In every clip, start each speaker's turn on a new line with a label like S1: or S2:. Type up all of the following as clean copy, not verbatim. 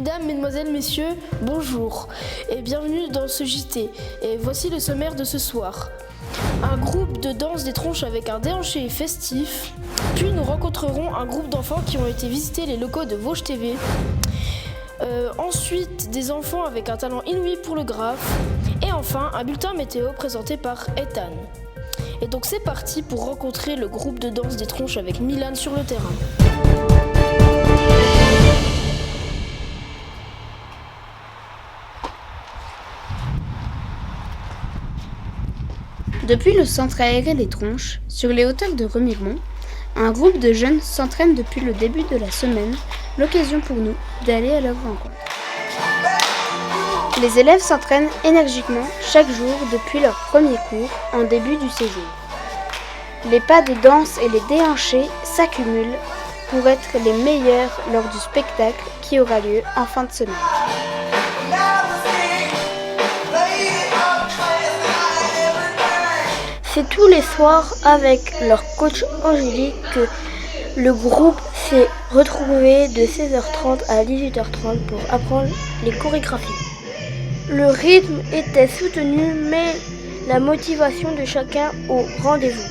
S1: Mesdames, Mesdemoiselles, Messieurs, bonjour et bienvenue dans ce JT. Et voici le sommaire de ce soir. Un groupe de danse des tronches avec un déhanché festif. Puis nous rencontrerons un groupe d'enfants qui ont été visiter les locaux de Vosges TV. Ensuite, des enfants avec un talent inouï pour le graphe. Et enfin, un bulletin météo présenté par Ethan. Et donc c'est parti pour rencontrer le groupe de danse des tronches avec Milan sur le terrain.
S2: Depuis le centre aéré des Tronches, sur les hauteurs de Remiremont, un groupe de jeunes s'entraîne depuis le début de la semaine, l'occasion pour nous d'aller à leur rencontre. Les élèves s'entraînent énergiquement chaque jour depuis leur premier cours en début du séjour. Les pas de danse et les déhanchés s'accumulent pour être les meilleurs lors du spectacle qui aura lieu en fin de semaine. C'est tous les soirs avec leur coach Angélique que le groupe s'est retrouvé de 16h30 à 18h30 pour apprendre les chorégraphies. Le rythme était soutenu mais la motivation de chacun au rendez-vous.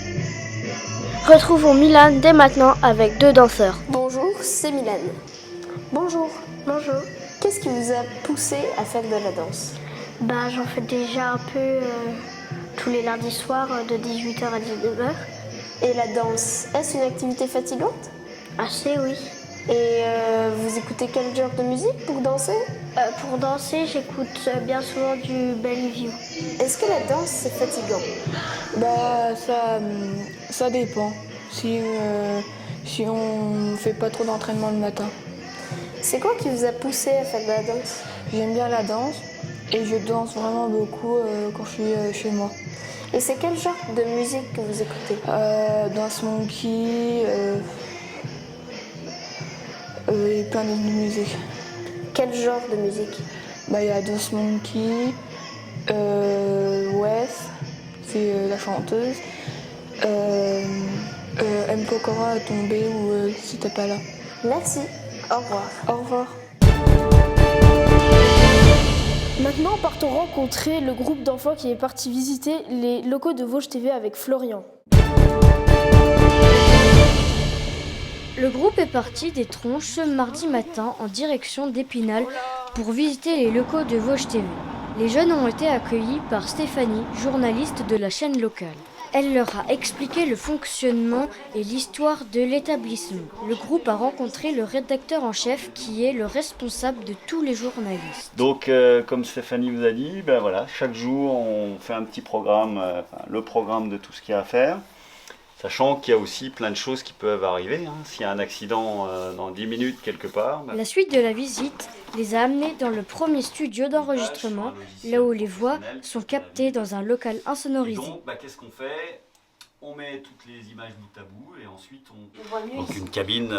S2: Retrouvons Milan dès maintenant avec deux danseurs.
S3: Bonjour, c'est Milan.
S4: Bonjour.
S3: Bonjour. Qu'est-ce qui vous a poussé à faire de la danse ?
S4: J'en fais déjà un peu tous les lundis soirs de 18h à 19h.
S3: Et la danse, est-ce une activité fatigante ?
S4: Assez, oui.
S3: Et vous écoutez quel genre de musique pour danser ?
S4: Pour danser, j'écoute bien souvent du Bellevue.
S3: Est-ce que la danse, c'est fatigant ?
S5: Ça dépend. Si on fait pas trop d'entraînement le matin.
S3: C'est quoi qui vous a poussé à faire de la danse ?
S5: J'aime bien la danse et je danse vraiment beaucoup quand je suis chez moi.
S3: Et c'est quel genre de musique que vous écoutez ?
S5: Dance Monkey et plein d'autres musiques.
S3: Quel genre de musique ?
S5: Il y a Dance Monkey, Wes, c'est la chanteuse. M. Pokora a tombé ou si t'es pas là.
S3: Merci, au revoir.
S5: Au revoir.
S1: Maintenant, partons rencontrer le groupe d'enfants qui est parti visiter les locaux de Vosges TV avec Florian.
S2: Le groupe est parti des Tronches ce mardi matin en direction d'Épinal pour visiter les locaux de Vosges TV. Les jeunes ont été accueillis par Stéphanie, journaliste de la chaîne locale. Elle leur a expliqué le fonctionnement et l'histoire de l'établissement. Le groupe a rencontré le rédacteur en chef qui est le responsable de tous les journalistes.
S6: Donc comme Stéphanie vous a dit, chaque jour on fait un petit programme, le programme de tout ce qu'il y a à faire. Sachant qu'il y a aussi plein de choses qui peuvent arriver. S'il y a un accident dans 10 minutes quelque part.
S2: La suite de la visite les a amenés dans le premier studio d'enregistrement, là où les voix sont captées dans un local insonorisé.
S6: Et donc, qu'est-ce qu'on fait ? On met toutes les images bout à bout et ensuite donc une cabine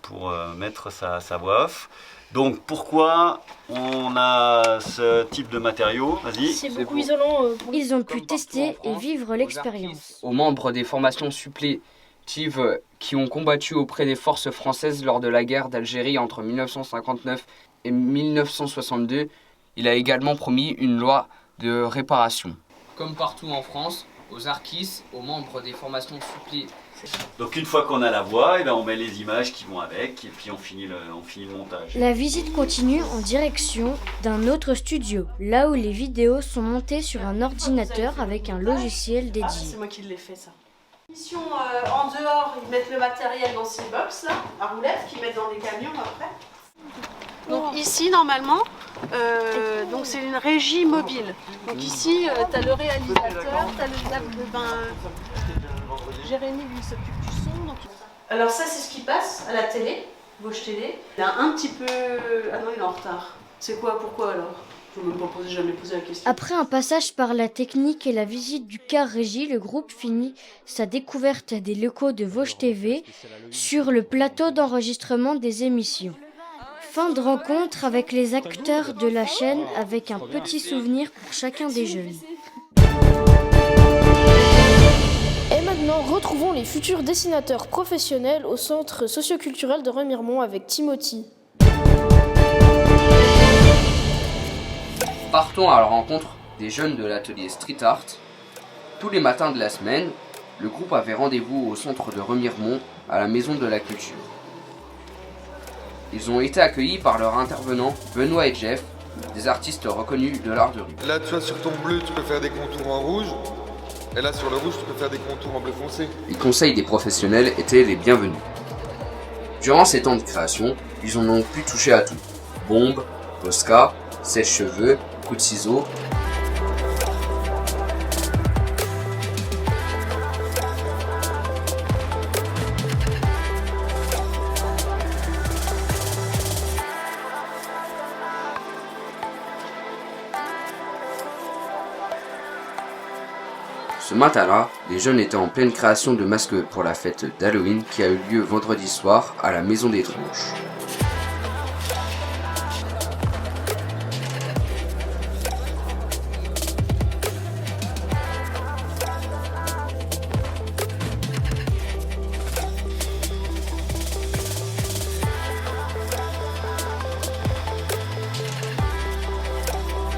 S6: pour mettre sa voix off. Donc pourquoi on a ce type de matériau ? Vas-y.
S1: C'est beaucoup isolant.
S2: Ils ont pu tester et vivre l'expérience.
S7: Aux membres des formations supplétives qui ont combattu auprès des forces françaises lors de la guerre d'Algérie entre 1959 et 1962, il a également promis une loi de réparation. Comme partout en France, aux Arquis, aux membres des formations supplétives.
S6: Donc une fois qu'on a la voix, on met les images qui vont avec et puis on finit le montage.
S2: La visite continue en direction d'un autre studio, là où les vidéos sont montées sur un ordinateur avec un logiciel dédié.
S8: C'est moi qui l'ai fait ça. Mission en dehors, ils mettent le matériel dans ces box là, à roulettes, qu'ils mettent dans les camions après. Donc ici normalement, donc c'est une régie mobile. Donc ici, tu as le réalisateur, tu as Jérémy lui s'occupe du son. Donc... Alors ça c'est ce qui passe à la télé, Vosges Télé. Il a un petit peu... Ah non, il est en retard. C'est quoi, pourquoi alors ? Je ne m'ai jamais posé la question.
S2: Après un passage par la technique et la visite du car régie, le groupe finit sa découverte des locaux de Vosges TV sur le plateau d'enregistrement des émissions. Fin de rencontre avec les acteurs de la chaîne avec un petit souvenir pour chacun des jeunes.
S1: Et maintenant, retrouvons les futurs dessinateurs professionnels au centre socioculturel de Remiremont avec Timothy.
S7: partons à la rencontre des jeunes de l'atelier Street Art. Tous les matins de la semaine, le groupe avait rendez-vous au centre de Remiremont, à la Maison de la Culture. Ils ont été accueillis par leurs intervenants Benoît et Jeff, des artistes reconnus de l'art de rue.
S9: Là, tu vois, sur ton bleu, tu peux faire des contours en rouge. Et là, sur le rouge, tu peux faire des contours en bleu foncé.
S7: Les conseils des professionnels étaient les bienvenus. Durant ces temps de création, ils ont donc pu toucher à tout. Bombes, Posca, sèche-cheveux, coups de ciseaux. Ce matin-là, les jeunes étaient en pleine création de masques pour la fête d'Halloween qui a eu lieu vendredi soir à la Maison des Tronches.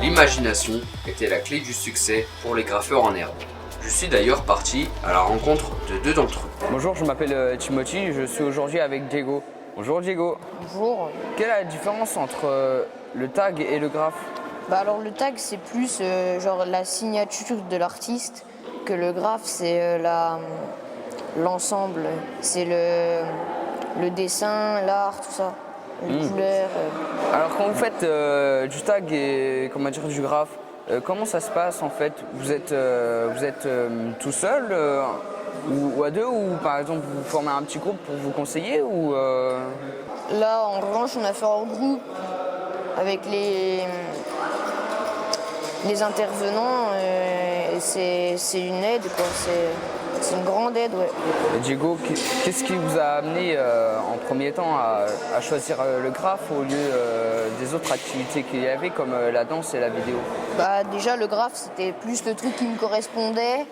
S7: L'imagination était la clé du succès pour les graffeurs en herbe. Je suis d'ailleurs parti à la rencontre de deux d'entre eux.
S10: Bonjour, je m'appelle Timothy, je suis aujourd'hui avec Diego. Bonjour Diego.
S11: Bonjour.
S10: Quelle est la différence entre le tag et le graphe?
S11: Alors le tag c'est plus genre la signature de l'artiste, que le graphe c'est l'ensemble, c'est le dessin, l'art, tout ça, les couleurs.
S10: Alors quand vous faites du tag et comment dire du graphe, comment ça se passe en fait? Vous êtes tout seul ou à deux, ou par exemple vous formez un petit groupe pour vous conseiller ou
S11: Là en revanche on a fait en groupe avec les intervenants et c'est une aide quoi, c'est une grande aide, ouais.
S10: Et Diego, qu'est-ce qui vous a amené en premier temps à choisir le graphe au lieu des autres activités qu'il y avait comme la danse et la vidéo?
S11: Déjà le graphe c'était plus le truc qui me correspondait.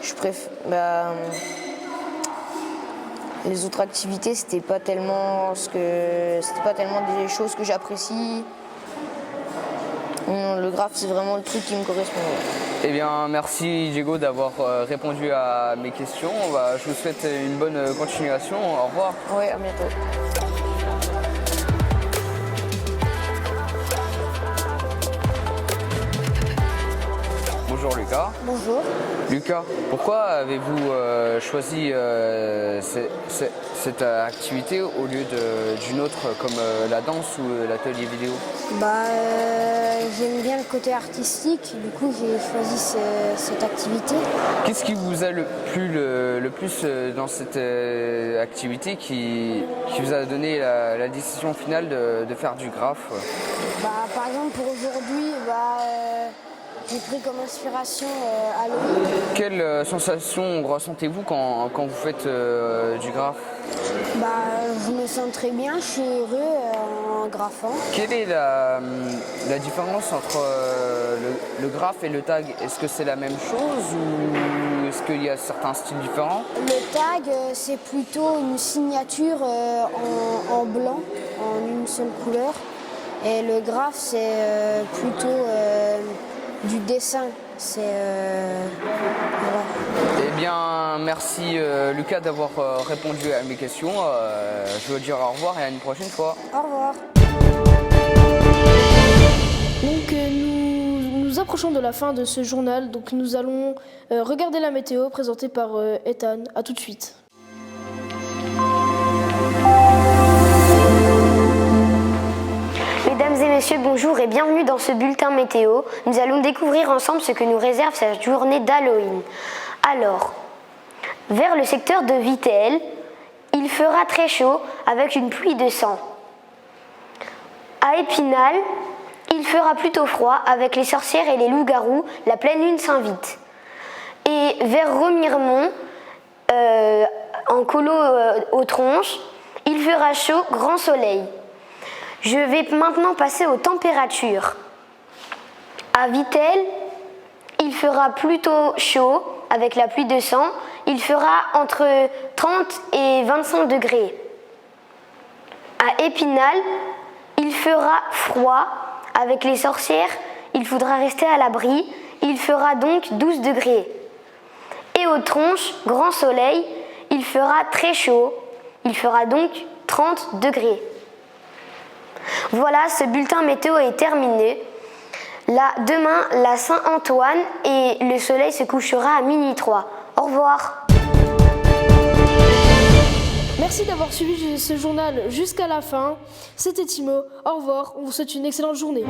S11: Je préfère. Les autres activités c'était pas tellement des choses que j'apprécie. Non, le graphe c'est vraiment le truc qui me correspond.
S10: Eh bien, merci Diego d'avoir répondu à mes questions. Je vous souhaite une bonne continuation. Au revoir.
S11: Oui, à bientôt.
S10: Bonjour Lucas.
S11: Bonjour.
S10: Lucas, pourquoi avez-vous choisi cette activité au lieu d'une autre comme la danse ou l'atelier vidéo?
S4: J'aime bien le côté artistique, du coup j'ai choisi cette activité.
S10: Qu'est-ce qui vous a plu le plus dans cette activité qui vous a donné la décision finale de faire du graphe?
S4: Par exemple pour aujourd'hui, j'ai pris comme inspiration Halloween.
S10: Quelle sensation ressentez-vous quand vous faites du graphe?
S4: Je me sens très bien, je suis heureux en graphant.
S10: Quelle est la différence entre le graphe et le tag? Est-ce que c'est la même chose ou est-ce qu'il y a certains styles différents?
S4: Le tag, c'est plutôt une signature en blanc, en une seule couleur. Et le graphe, c'est plutôt du dessin. Voilà.
S10: Eh bien, merci Lucas d'avoir répondu à mes questions. Je veux dire au revoir et à une prochaine fois.
S4: Au revoir.
S1: Donc nous approchons de la fin de ce journal, donc nous allons regarder la météo présentée par Ethan. A tout de suite.
S4: Mesdames et messieurs, bonjour et bienvenue dans ce bulletin météo. Nous allons découvrir ensemble ce que nous réserve cette journée d'Halloween. Alors, vers le secteur de Vittel, il fera très chaud avec une pluie de sang. À Épinal, il fera plutôt froid avec les sorcières et les loups-garous, la pleine lune s'invite. Et vers Remiremont, en colo aux tronches, il fera chaud, grand soleil. Je vais maintenant passer aux températures. À Vittel, il fera plutôt chaud avec la pluie de sang. Il fera entre 30 et 25 degrés. À Épinal, il fera froid avec les sorcières il faudra rester à l'abri. Il fera donc 12 degrés. Et aux tronches, grand soleil, il fera très chaud. Il fera donc 30 degrés. Voilà, ce bulletin météo est terminé. Là, demain, la Saint-Antoine et le soleil se couchera à minuit 3. Au revoir.
S1: Merci d'avoir suivi ce journal jusqu'à la fin. C'était Timo. Au revoir. On vous souhaite une excellente journée.